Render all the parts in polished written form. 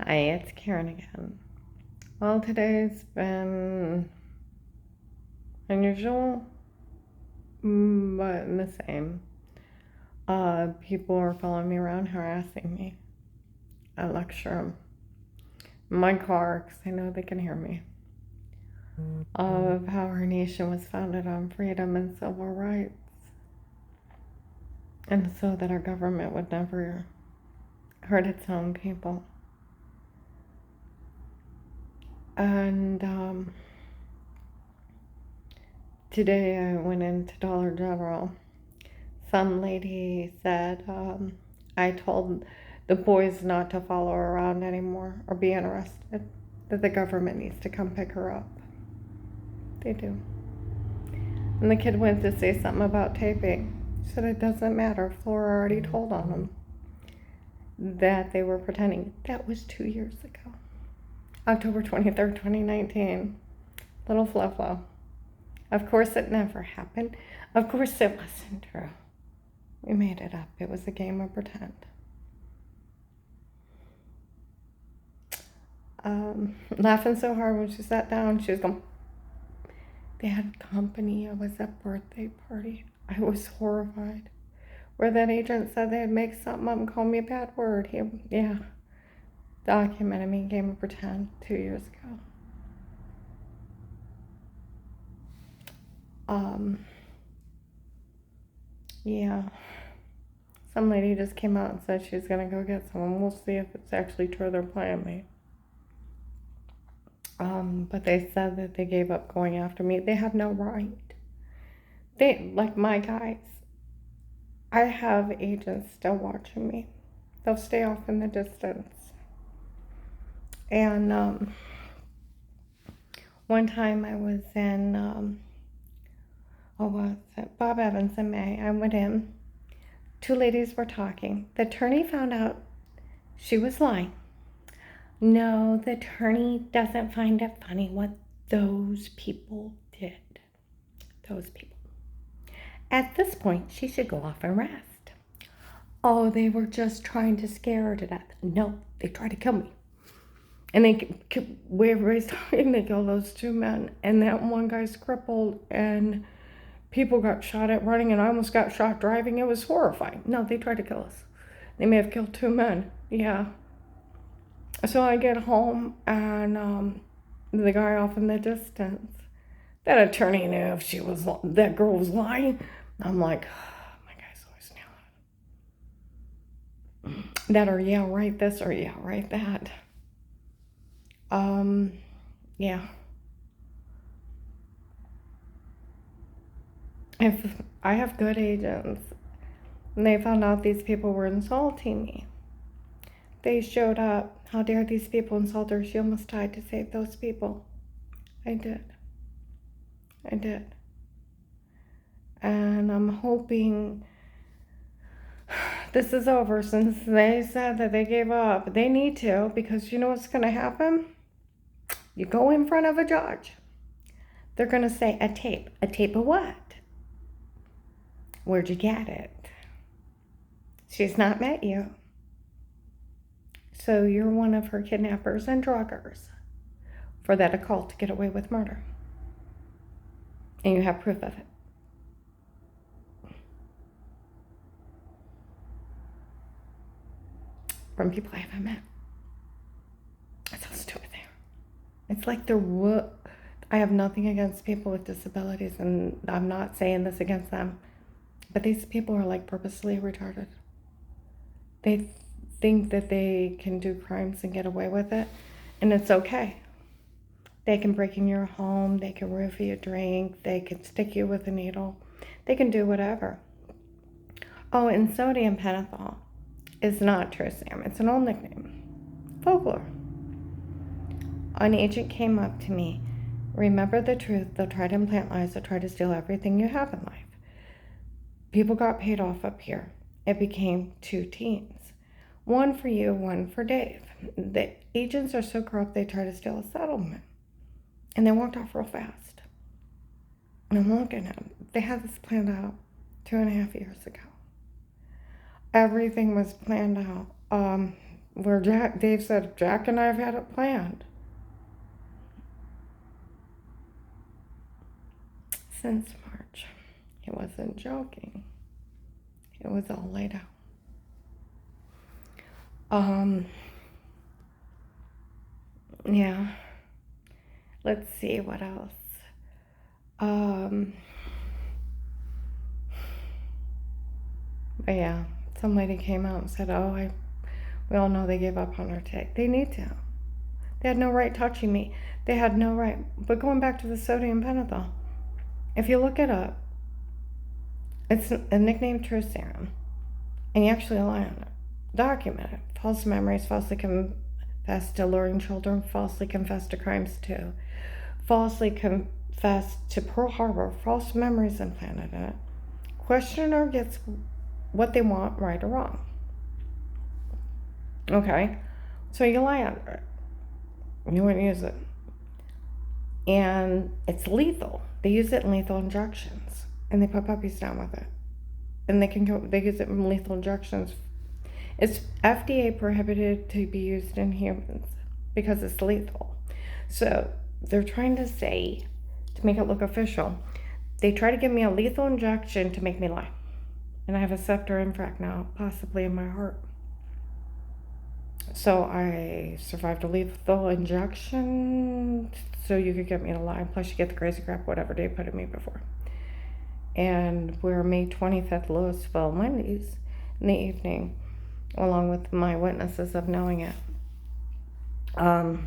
Hi, it's Karen again. Well, today's been unusual, but the same. People are following me around, harassing me. I lecture them in my car because I know they can hear me. Of how our nation was founded on freedom and civil rights, and so that our government would never hurt its own people. And today I went into Dollar General. Some lady said, I told the boys not to follow her around anymore or be interested, that the government needs to come pick her up. They do. And the kid went to say something about taping. She said it doesn't matter. Flora already told on them that they were pretending. That was 2 years ago. October 23rd, 2019. Little Flo. Of course it never happened. Of course it wasn't true. We made it up. It was a game of pretend. Laughing so hard when she sat down, she was going, they had company. I was at birthday party. I was horrified. Where that agent said they'd make something up and call me a bad word. He documented me, game of pretend 2 years ago. Yeah. Some lady just came out and said she's gonna go get someone. We'll see if it's actually true they're playing me. But they said that they gave up going after me. They have no right. They, like my guys, I have agents still watching me. They'll stay off in the distance. And one time I was in, Bob Evans in May. I went in. Two ladies were talking. The attorney found out she was lying. No, the attorney doesn't find it funny what those people did. Those people. At this point, she should go off and rest. Oh, they were just trying to scare her to death. No, they tried to kill me. And where everybody's talking, they killed those two men. And that one guy's crippled, and people got shot at running, and I almost got shot driving. It was horrifying. No, they tried to kill us. They may have killed two men. Yeah. So I get home, and the guy off in the distance, that attorney knew if that girl was lying. I'm like, oh, my guy's always nailing. That or yeah, right this or yeah, right that. Yeah. If I have good agents, and they found out these people were insulting me. They showed up. How dare these people insult her? She almost died to save those people. I did. And I'm hoping this is over, since they said that they gave up. They need to, because you know what's going to happen? You go in front of a judge. They're going to say, a tape. A tape of what? Where'd you get it? She's not met you. So you're one of her kidnappers and druggers for that occult to get away with murder. And you have proof of it. From people I haven't met. That's how stupid they are. It's like I have nothing against people with disabilities, and I'm not saying this against them, but these people are like purposely retarded. They think that they can do crimes and get away with it, and it's okay. They can break in your home, they can roofie a drink, they can stick you with a needle, they can do whatever. Oh, and sodium pentothal is not true, Sam. It's an old nickname. Folklore. An agent came up to me. Remember the truth. They'll try to implant lies. They'll try to steal everything you have in life. People got paid off up here. It became two teams. One for you, one for Dave. The agents are so corrupt they try to steal a settlement. And they walked off real fast. And I'm looking at them. They had this planned out 2.5 years ago. Everything was planned out. where Dave said, Jack and I have had it planned since March. He wasn't joking. It was all laid out. Yeah. Let's see what else. But yeah, some lady came out and said, we all know they gave up on our tick. They need to. They had no right touching me. They had no right. But going back to the sodium pentothal, if you look it up, it's a nickname truth serum, and you actually lie on it. Document it. False memories, falsely confessed to luring children, falsely confessed to crimes too, falsely confessed to Pearl Harbor, false memories implanted in it. Questioner gets what they want, right or wrong. Okay, so you lie under it. You wouldn't use it. And it's lethal. They use it in lethal injections, and they put puppies down with it. And they use it in lethal injections. It's FDA prohibited to be used in humans because it's lethal. So they're trying to say, to make it look official, they try to give me a lethal injection to make me lie. And I have a septor infract now, possibly in my heart. So I survived a lethal injection so you could get me to lie. Plus you get the crazy crap, whatever they put in me before. And we're May 25th at Louisville Wendy's in the evening, along with my witnesses of knowing it. That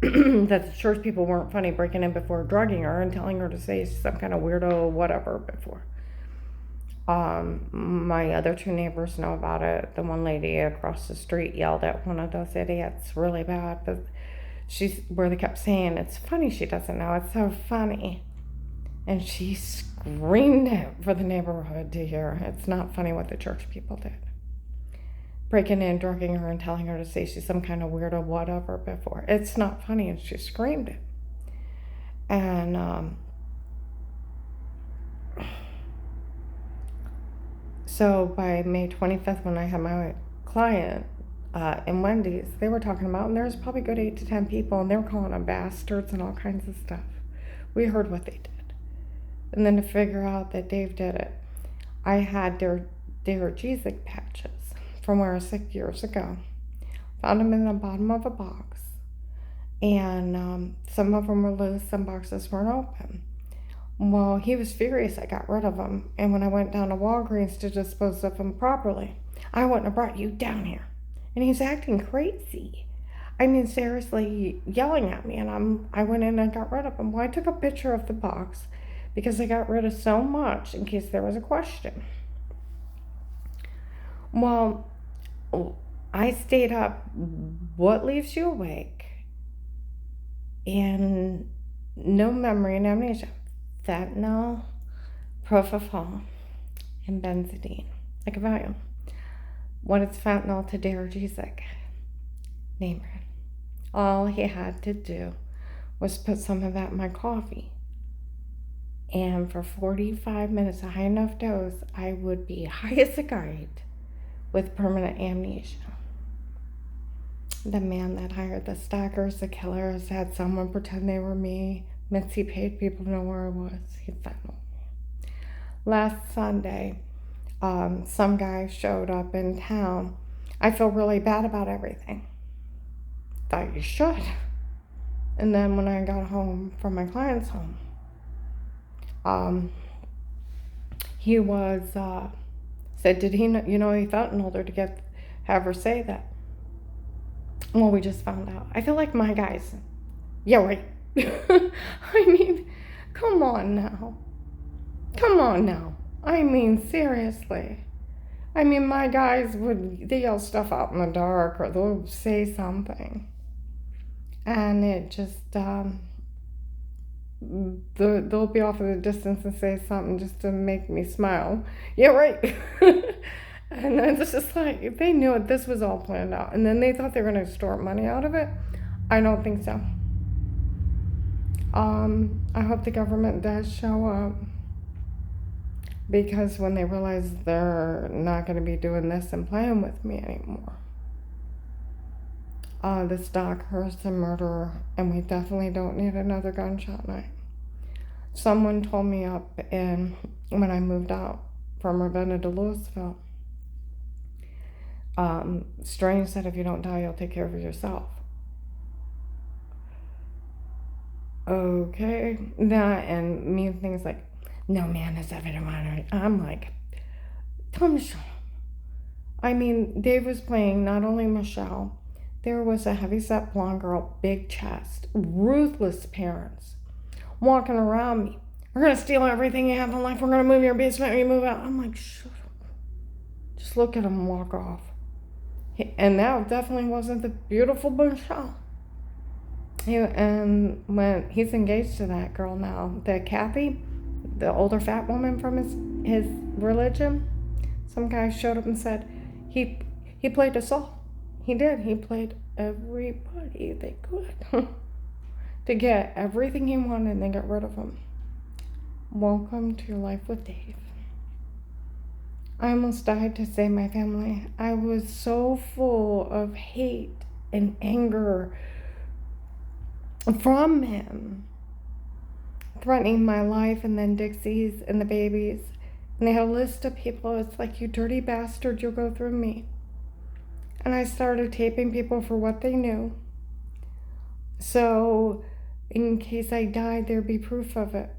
the church people weren't funny breaking in before, drugging her and telling her to say some kind of weirdo whatever before. My other two neighbors know about it. The one lady across the street yelled at one of those idiots really bad, but where they kept saying, it's funny she doesn't know, it's so funny. And she screamed it for the neighborhood to hear. It's not funny what the church people did. Breaking in, drugging her, and telling her to say she's some kind of weirdo whatever before. It's not funny, and she screamed it. And so by May 25th, when I had my client in Wendy's, they were talking about, and there was probably a good 8 to 10 people, and they were calling them bastards and all kinds of stuff. We heard what they did. And then to figure out that Dave did it, I had their Gesic patches from where I was sick years ago. Found them in the bottom of a box. And some of them were loose, some boxes weren't open. Well, he was furious I got rid of them. And when I went down to Walgreens to dispose of them properly, I wouldn't have brought you down here. And he's acting crazy. I mean, seriously, yelling at me. And I went in and got rid of them. Well, I took a picture of the box because I got rid of so much in case there was a question. Well, I stayed up. What leaves you awake? And no memory and amnesia. Fentanyl, propofol, and benzidine, like a Valium. What is fentanyl to Dare Gesic? Name brand. All he had to do was put some of that in my coffee. And for 45 minutes, a high enough dose, I would be high as a kite with permanent amnesia. The man that hired the stalkers, the killers, had someone pretend they were me. Mitzi paid people to know where I was. He fentanyl. Last Sunday, some guy showed up in town. I feel really bad about everything. Thought you should. And then when I got home from my client's home, he was said, did he know, he fentanyl her to have her say that? Well, we just found out. I feel like my guys, yeah, right. I mean, come on now. I mean, seriously. I mean, my guys they yell stuff out in the dark, or they'll say something. And it just, they'll be off in the distance and say something just to make me smile. Yeah, right. And it's just like, they knew it. This was all planned out. And then they thought they were going to extort money out of it. I don't think so. I hope the government does show up, because when they realize they're not going to be doing this and playing with me anymore, this Doc Hurston murderer, and we definitely don't need another gunshot night. Someone told me up when I moved out from Ravenna to Louisville, Strange said, if you don't die, you'll take care of yourself. Okay, that and me things like, no man has ever done. I'm like, tell Michelle. I mean, Dave was playing not only Michelle, there was a heavyset blonde girl, big chest, ruthless parents, walking around me. We're gonna steal everything you have in life. We're gonna move your basement when you move out. I'm like, shut up. Just look at him and walk off. And that definitely wasn't the beautiful Michelle. And when he's engaged to that girl now, the Kathy, the older fat woman from his religion, some guy showed up and said he played us all. He did. He played everybody they could to get everything he wanted, and then get rid of him. Welcome to your life with Dave. I almost died to save my family. I was so full of hate and anger from him, threatening my life, and then Dixie's and the babies. And they had a list of people. It's like, you dirty bastard, you'll go through me. And I started taping people for what they knew. So in case I died, there'd be proof of it.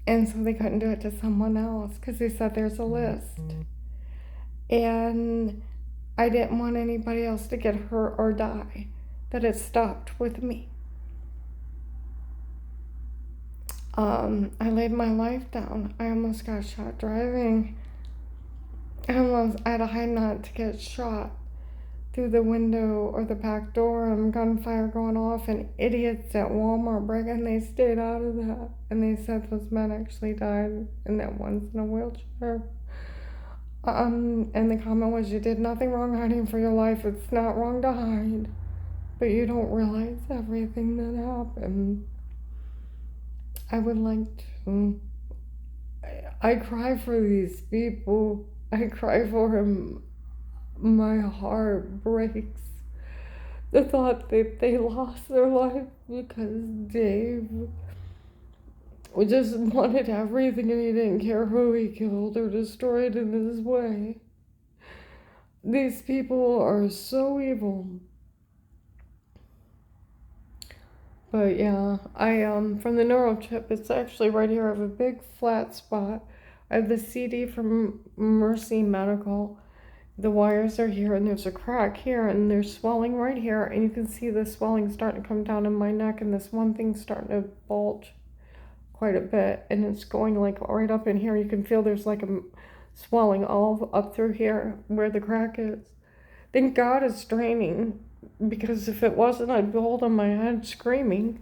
And so they couldn't do it to someone else because they said there's a list. And I didn't want anybody else to get hurt or die. That it stopped with me. I laid my life down. I almost got shot driving. I had to hide not to get shot through the window or the back door, and gunfire going off, and idiots at Walmart breaking, they stayed out of that. And they said those men actually died, and that one's in a wheelchair. And the comment was, you did nothing wrong hiding for your life. It's not wrong to hide, but you don't realize everything that happened. I would like to. I cry for these people. I cry for him. My heart breaks. The thought that they lost their life because Dave just wanted everything, and he didn't care who he killed or destroyed in his way. These people are so evil. But yeah, from the neurochip, it's actually right here. I have a big flat spot. I have the CD from Mercy Medical. The wires are here, and there's a crack here, and there's swelling right here, and you can see the swelling starting to come down in my neck, and this one thing's starting to bulge quite a bit, and it's going like right up in here. You can feel there's like a swelling all up through here where the crack is. Thank God it's draining, because if it wasn't, I'd be holding my head screaming.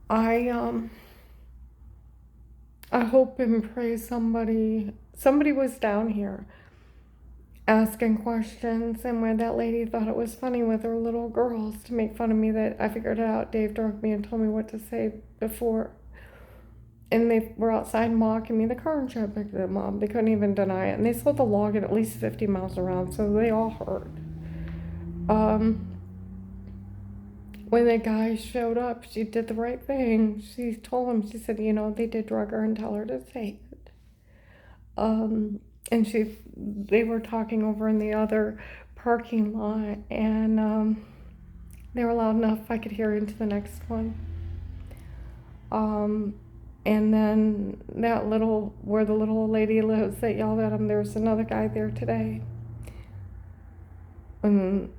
I hope and pray somebody was down here asking questions, and where that lady thought it was funny with her little girls to make fun of me, that I figured it out. Dave drugged me and told me what to say before. And they were outside mocking me. The car insurance picked them up. They couldn't even deny it. And they sold the log at least 50 miles around, so they all heard. When the guy showed up, she did the right thing. She told him, she said, they did drug her and tell her to say it. And they were talking over in the other parking lot, and they were loud enough I could hear into the next one. And then where the little old lady lives that yelled at him, there's another guy there today. And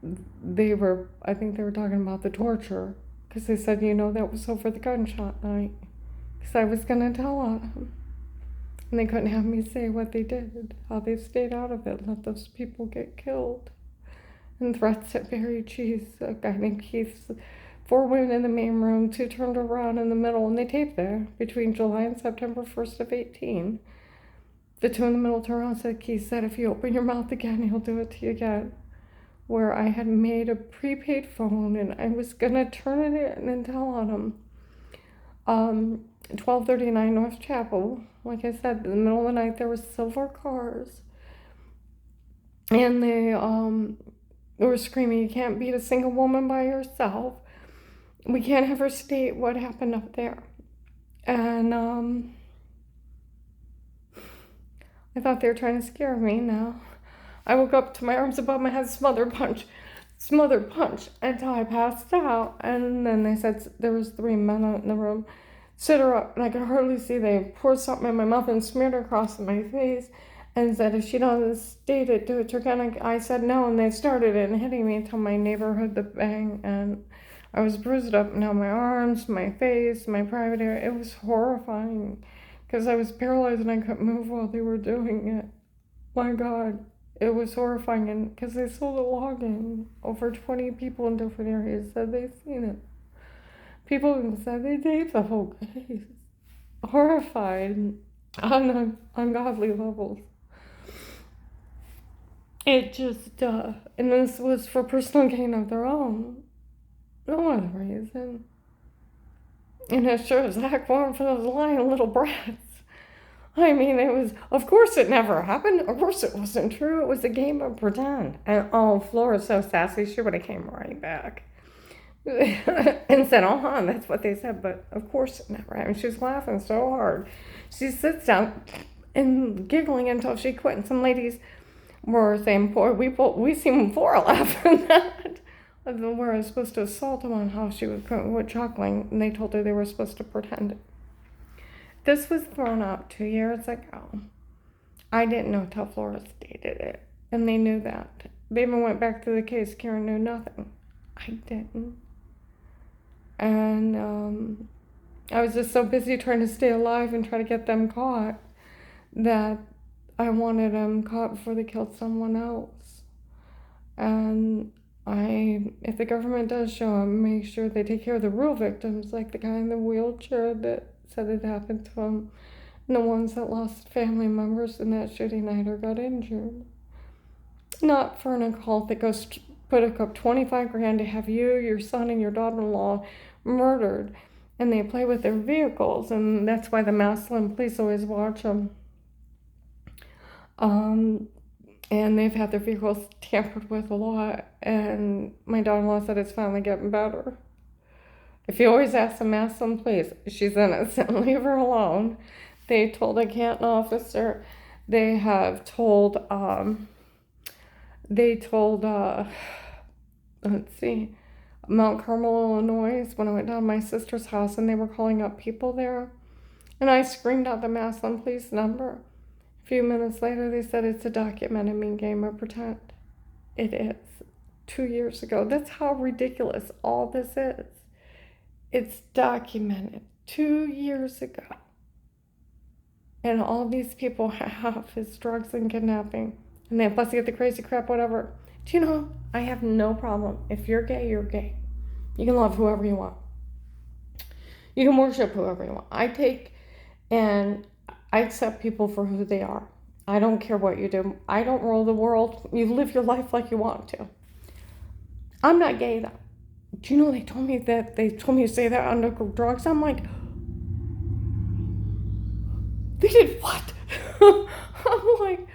I think they were talking about the torture, because they said, that was over the gunshot night, because I was going to tell on him. And they couldn't have me say what they did, how they stayed out of it, let those people get killed. And threats at Barry Cheese, a guy named Keith, 4 women in the main room, 2 turned around in the middle, and they taped there between July and September 1st of 18. The 2 in the middle turned around and said, Keith said, if you open your mouth again, he'll do it to you again. Where I had made a prepaid phone, and I was going to turn it in and tell on him. 1239 North Chapel. Like I said, in the middle of the night, there were silver cars. And were screaming, "You can't beat a single woman by yourself. We can't have her state what happened up there." And I thought they were trying to scare me. Now I woke up to my arms above my head, smothered punch, until I passed out. And then they said there was 3 men out in the room. Stood her up, and I could hardly see. They poured something in my mouth and smeared it across my face and said, "If she doesn't state it, do it." I said no, and they started it and hitting me until my neighbor heard the bang, and I was bruised up and down my arms, my face, my private area. It was horrifying because I was paralyzed and I couldn't move while they were doing it. My God, it was horrifying. And because they sold a login, over 20 people in different areas said they'd seen it. People even said they taped the whole case. Horrified on ungodly levels. It just, and this was for personal gain of their own. No other reason. And it sure as heck weren't for those lying little brats. I mean, it was, of course it never happened. Of course it wasn't true. It was a game of pretend. And Flora's so sassy, she would have came right back. And said, that's what they said, but of course it never happened. She was laughing so hard. She sits down and giggling until she quit. And some ladies were saying, "Boy, we seen Flora laughing that." Where I was supposed to assault them on how she was chuckling, and they told her they were supposed to pretend it. This was thrown out 2 years ago. I didn't know till Flora stated it, and they knew that. They even went back to the case. Karen knew nothing. I didn't. And I was just so busy trying to stay alive and try to get them caught that I wanted them caught before they killed someone else. And if the government does show them, make sure they take care of the real victims, like the guy in the wheelchair that said it happened to him, and the ones that lost family members in that shooting night or got injured. Not for an occult that goes put up $25,000 to have you, your son, and your daughter-in-law murdered, and they play with their vehicles, and that's why the Massillon police always watch them. And they've had their vehicles tampered with a lot, and my daughter-in-law said it's finally getting better. If you always ask the Massillon police, she's innocent, leave her alone. They told a Canton officer, they have told, let's see, Mount Carmel, Illinois, when I went down to my sister's house and they were calling up people there. And I screamed out the Massillon police number. A few minutes later, they said it's a documented mean game of pretend. It is. 2 years ago. That's how ridiculous all this is. It's documented 2 years ago. And all these people have is drugs and kidnapping. And then plus you get the crazy crap, whatever. Do you know, I have no problem. If you're gay, you're gay. You can love whoever you want. You can worship whoever you want. I accept people for who they are. I don't care what you do. I don't rule the world. You live your life like you want to. I'm not gay though. Do you know they told me to say that under drugs? I'm like, they did what? I'm like,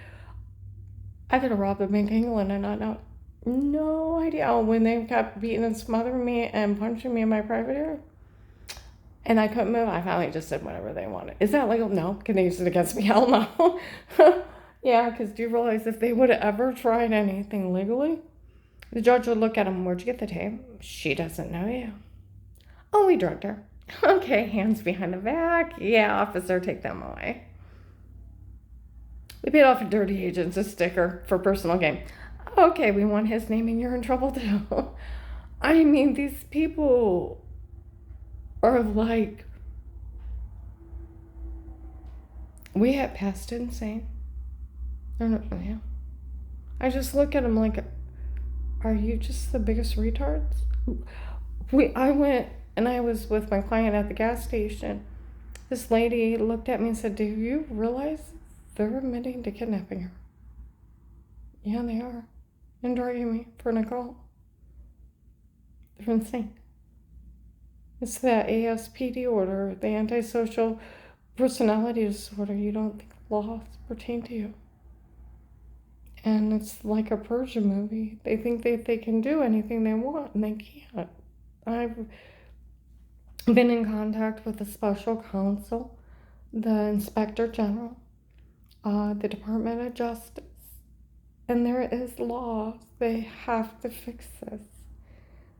I could have robbed a Bank of England and not know. No idea. Oh, when they kept beating and smothering me and punching me in my private area, and I couldn't move, I finally just said whatever they wanted. Is that legal? No. Can they use it against me? Hell no. Yeah, because do you realize if they would have ever tried anything legally, the judge would look at them, "Where'd you get the tape?" "She doesn't know you." "Oh, we drugged her." "Okay, hands behind the back." "Yeah, officer, take them away." We paid off a dirty agent's a sticker for personal gain. "Okay, we want his name and you're in trouble too." I mean, these people are like, we had passed insane. Yeah. I just look at them like, are you just the biggest retards? I went and I was with my client at the gas station. This lady looked at me and said, "Do you realize they're admitting to kidnapping her?" "Yeah, they are. And drugging me for an occult." They're insane. It's that ASPD order, the antisocial personality disorder. You don't think laws pertain to you. And it's like a Persian movie. They think that they can do anything they want, and they can't. I've been in contact with the special counsel, the inspector general, the Department of Justice, and there is law. They have to fix this.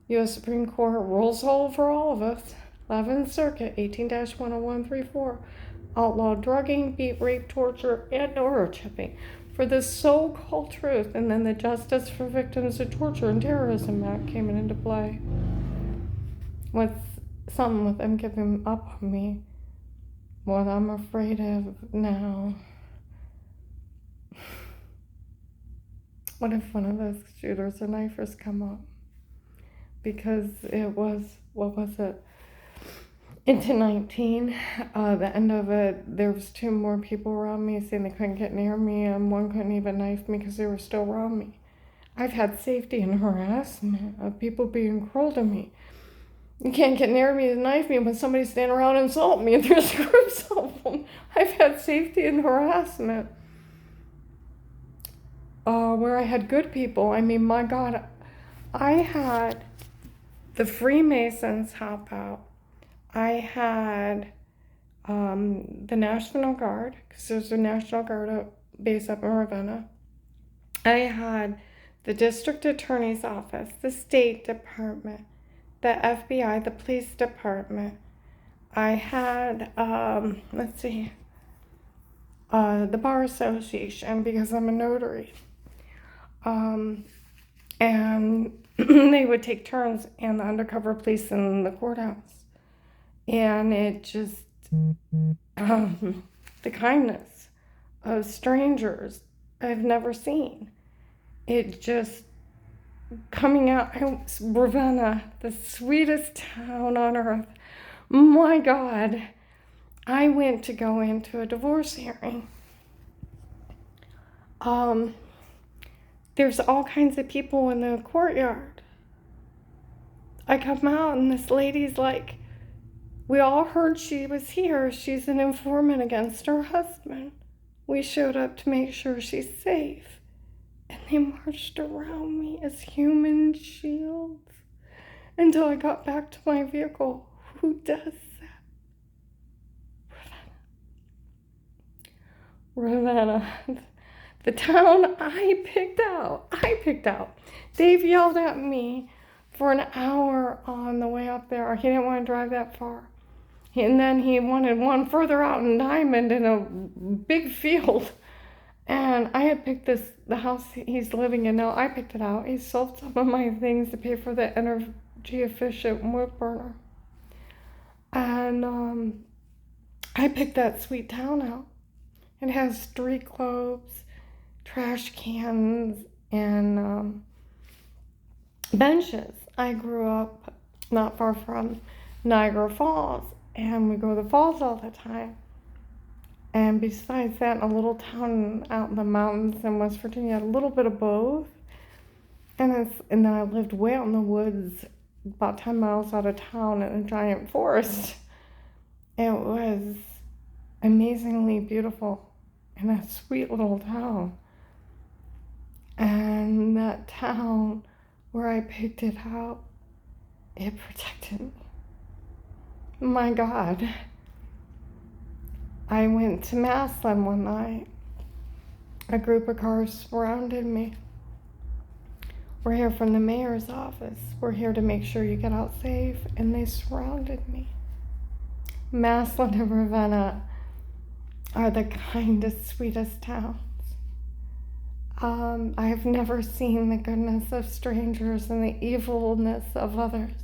U.S. Supreme Court rules over all of us. 11th Circuit, 18-10134, outlawed drugging, beat, rape, torture, and neurochipping for the so-called truth. And then the Justice for Victims of Torture and Terrorism Act came into play. With something with them giving up on me. What I'm afraid of now. What if one of those shooters or knifers come up? Because it was, what was it? Into 19, the end of it, there was 2 more people around me saying they couldn't get near me, and one couldn't even knife me because they were still around me. I've had safety and harassment of people being cruel to me. You can't get near me and knife me when somebody's standing around and insult me, and there's groups of them. I've had safety and harassment. Where I had good people, I mean, my God, I had the Freemasons help out. I had the National Guard, because there's a National Guard base up in Ravenna. I had the District Attorney's Office, the State Department, the FBI, the Police Department. I had, the Bar Association, because I'm a notary. And they would take turns in the undercover police in the courthouse. And it just, the kindness of strangers I've never seen. It just, coming out, Ravenna, the sweetest town on earth. My God, I went to go into a divorce hearing. There's all kinds of people in the courtyard. I come out and this lady's like, we all heard she was here. She's an informant against her husband. We showed up to make sure she's safe. And they marched around me as human shields until I got back to my vehicle. Who does that? Ravenna. The town I picked out. Dave yelled at me for an hour on the way up there. He didn't want to drive that far. And then he wanted one further out in Diamond in a big field. And I had picked the house he's living in now. I picked it out. He sold some of my things to pay for the energy efficient wood burner. And I picked that sweet town out. It has street globes, trash cans, and benches. I grew up not far from Niagara Falls, and we go to the falls all the time. And besides that, a little town out in the mountains in West Virginia, a little bit of both. And then I lived way out in the woods, about 10 miles out of town in a giant forest. It was amazingly beautiful in a sweet little town. And that town where I picked it out, it protected me. My God. I went to Massillon one night. A group of cars surrounded me. We're here from the mayor's office. We're here to make sure you get out safe. And they surrounded me. Massillon and Ravenna are the kindest, sweetest towns. I have never seen the goodness of strangers and the evilness of others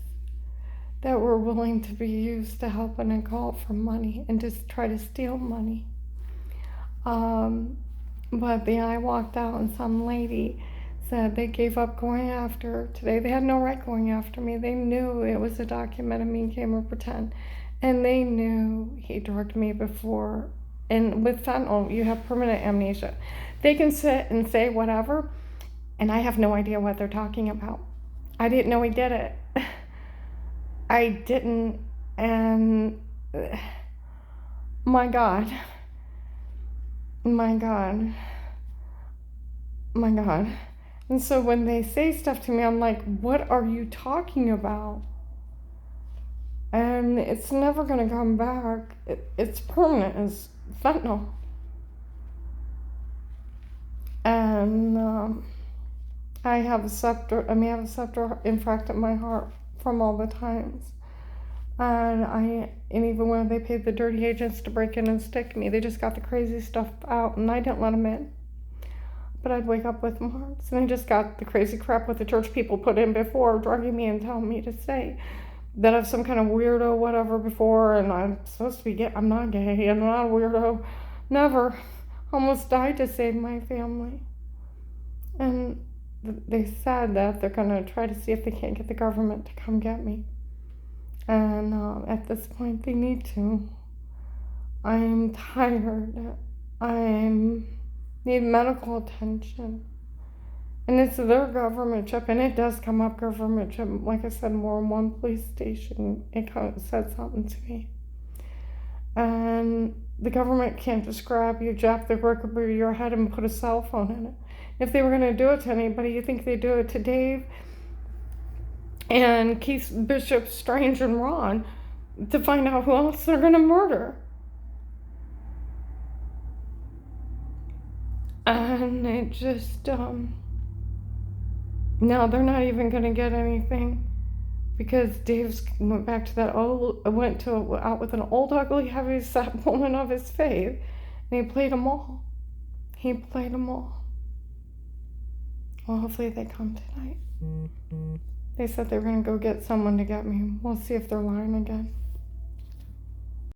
that were willing to be used to help an occult for money and just try to steal money. But I walked out and some lady said they gave up going after her today. They had no right going after me. They knew it was a documented mean game or pretend. And they knew he drugged me before. And with fentanyl, you have permanent amnesia. They can sit and say whatever, and I have no idea what they're talking about. I didn't know he did it. I didn't, and my God, Oh my God. And so when they say stuff to me, I'm like, what are you talking about? And it's never going to come back. It's permanent as fentanyl. And I have a septor infract in my heart from all the times. And even when they paid the dirty agents to break in and stick me, they just got the crazy stuff out, and I didn't let them in. But I'd wake up with marks, and I just got the crazy crap what the church people put in before, drugging me and telling me to say that I'm some kind of weirdo, whatever, before, and I'm supposed to be gay. I'm not gay. I'm not a weirdo. Never. Almost died to save my family. And they said that they're going to try to see if they can't get the government to come get me. And at this point, they need to. I'm tired. I need medical attention. And it's their government chip, and it does come up government chip. Like I said, more in one police station, it said something to me. And the government can't just grab you, jab the brick over your head, and put a cell phone in it. If they were going to do it to anybody, you think they'd do it to Dave and Keith, Bishop, Strange, and Ron to find out who else they're going to murder. And it just, no, they're not even going to get anything because Dave's went back to that out with an old, ugly, heavy-set woman of his faith, and he played them all. Well, hopefully they come tonight. They said they were going to go get someone to get me. We'll see if they're lying again.